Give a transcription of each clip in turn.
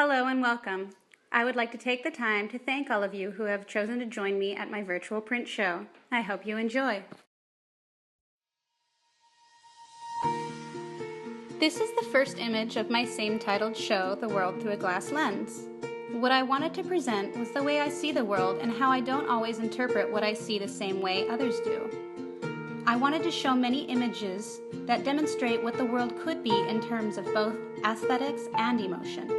Hello and welcome. I would like to take the time to thank all of you who have chosen to join me at my virtual print show. I hope you enjoy. This is the first image of my same-titled show, The World Through a Glass Lens. What I wanted to present was the way I see the world and how I don't always interpret what I see the same way others do. I wanted to show many images that demonstrate what the world could be in terms of both aesthetics and emotion.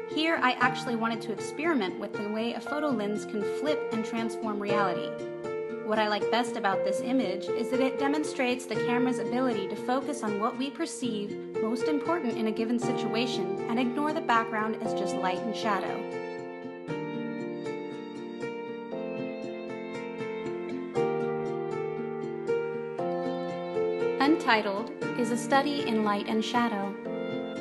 Here, I actually wanted to experiment with the way a photo lens can flip and transform reality. What I like best about this image is that it demonstrates the camera's ability to focus on what we perceive most important in a given situation and ignore the background as just light and shadow. Untitled is a study in light and shadow.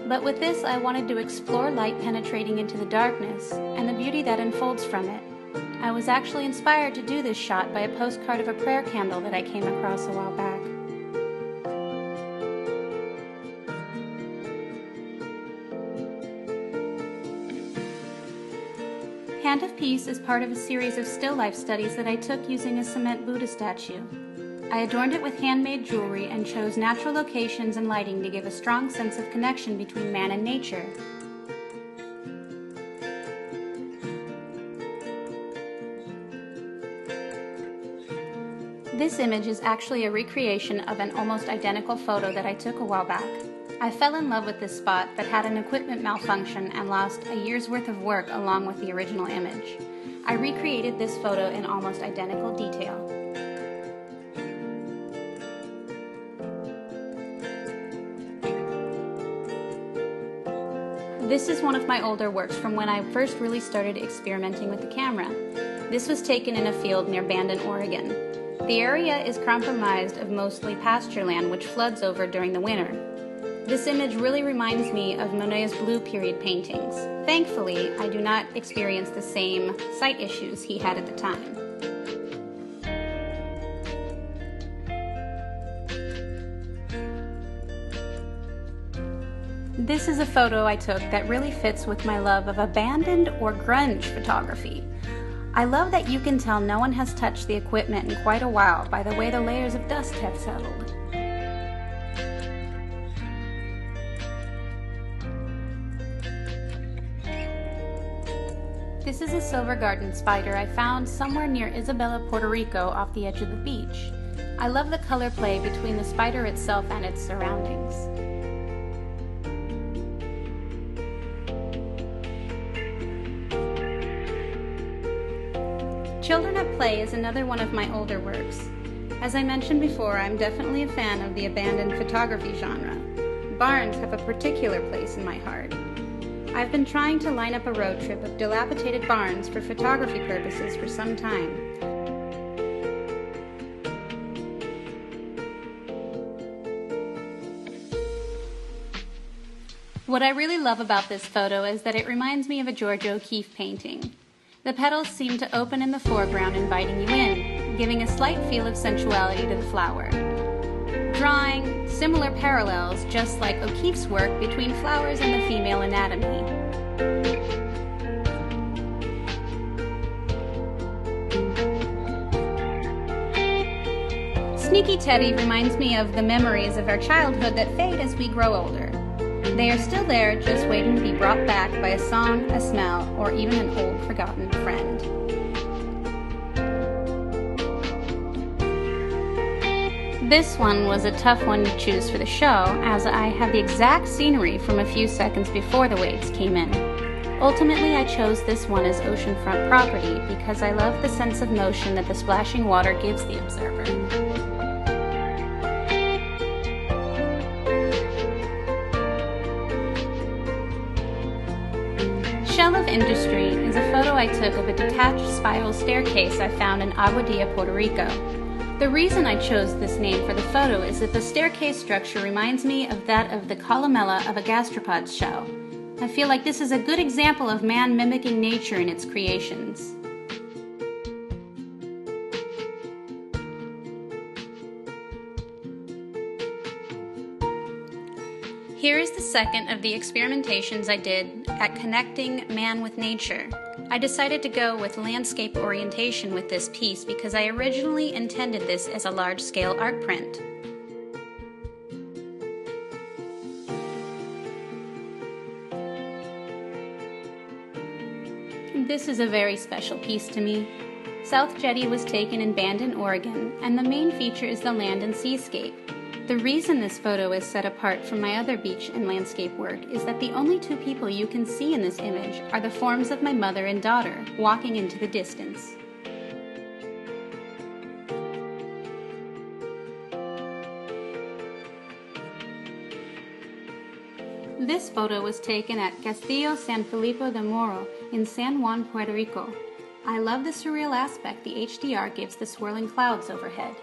But with this, I wanted to explore light penetrating into the darkness and the beauty that unfolds from it. I was actually inspired to do this shot by a postcard of a prayer candle that I came across a while back. Hand of Peace is part of a series of still life studies that I took using a cement Buddha statue. I adorned it with handmade jewelry and chose natural locations and lighting to give a strong sense of connection between man and nature. This image is actually a recreation of an almost identical photo that I took a while back. I fell in love with this spot but had an equipment malfunction and lost a year's worth of work along with the original image. I recreated this photo in almost identical detail. This is one of my older works from when I first really started experimenting with the camera. This was taken in a field near Bandon, Oregon. The area is compromised of mostly pasture land which floods over during the winter. This image really reminds me of Monet's Blue Period paintings. Thankfully, I do not experience the same sight issues he had at the time. This is a photo I took that really fits with my love of abandoned or grunge photography. I love that you can tell no one has touched the equipment in quite a while by the way the layers of dust have settled. This is a silver garden spider I found somewhere near Isabela, Puerto Rico off the edge of the beach. I love the color play between the spider itself and its surroundings. Children at Play is another one of my older works. As I mentioned before, I'm definitely a fan of the abandoned photography genre. Barns have a particular place in my heart. I've been trying to line up a road trip of dilapidated barns for photography purposes for some time. What I really love about this photo is that it reminds me of a George O'Keeffe painting. The petals seem to open in the foreground, inviting you in, giving a slight feel of sensuality to the flower. Drawing similar parallels, just like O'Keeffe's work, between flowers and the female anatomy. Sneaky Teddy reminds me of the memories of our childhood that fade as we grow older. They are still there, just waiting to be brought back by a song, a smell, or even an old forgotten friend. This one was a tough one to choose for the show, as I have the exact scenery from a few seconds before the waves came in. Ultimately, I chose this one as oceanfront property because I love the sense of motion that the splashing water gives the observer. Shell of Industry is a photo I took of a detached spiral staircase I found in Aguadilla, Puerto Rico. The reason I chose this name for the photo is that the staircase structure reminds me of that of the columella of a gastropod's shell. I feel like this is a good example of man mimicking nature in its creations. Here is the second of the experimentations I did at connecting man with nature. I decided to go with landscape orientation with this piece because I originally intended this as a large-scale art print. This is a very special piece to me. South Jetty was taken in Bandon, Oregon, and the main feature is the land and seascape. The reason this photo is set apart from my other beach and landscape work is that the only two people you can see in this image are the forms of my mother and daughter walking into the distance. This photo was taken at Castillo San Felipe de Moro in San Juan, Puerto Rico. I love the surreal aspect the HDR gives the swirling clouds overhead.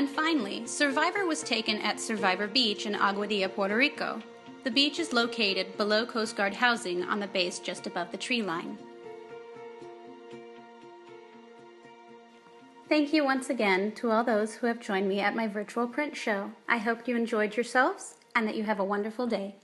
And finally, Survivor was taken at Survivor Beach in Aguadilla, Puerto Rico. The beach is located below Coast Guard housing on the base just above the tree line. Thank you once again to all those who have joined me at my virtual print show. I hope you enjoyed yourselves and that you have a wonderful day.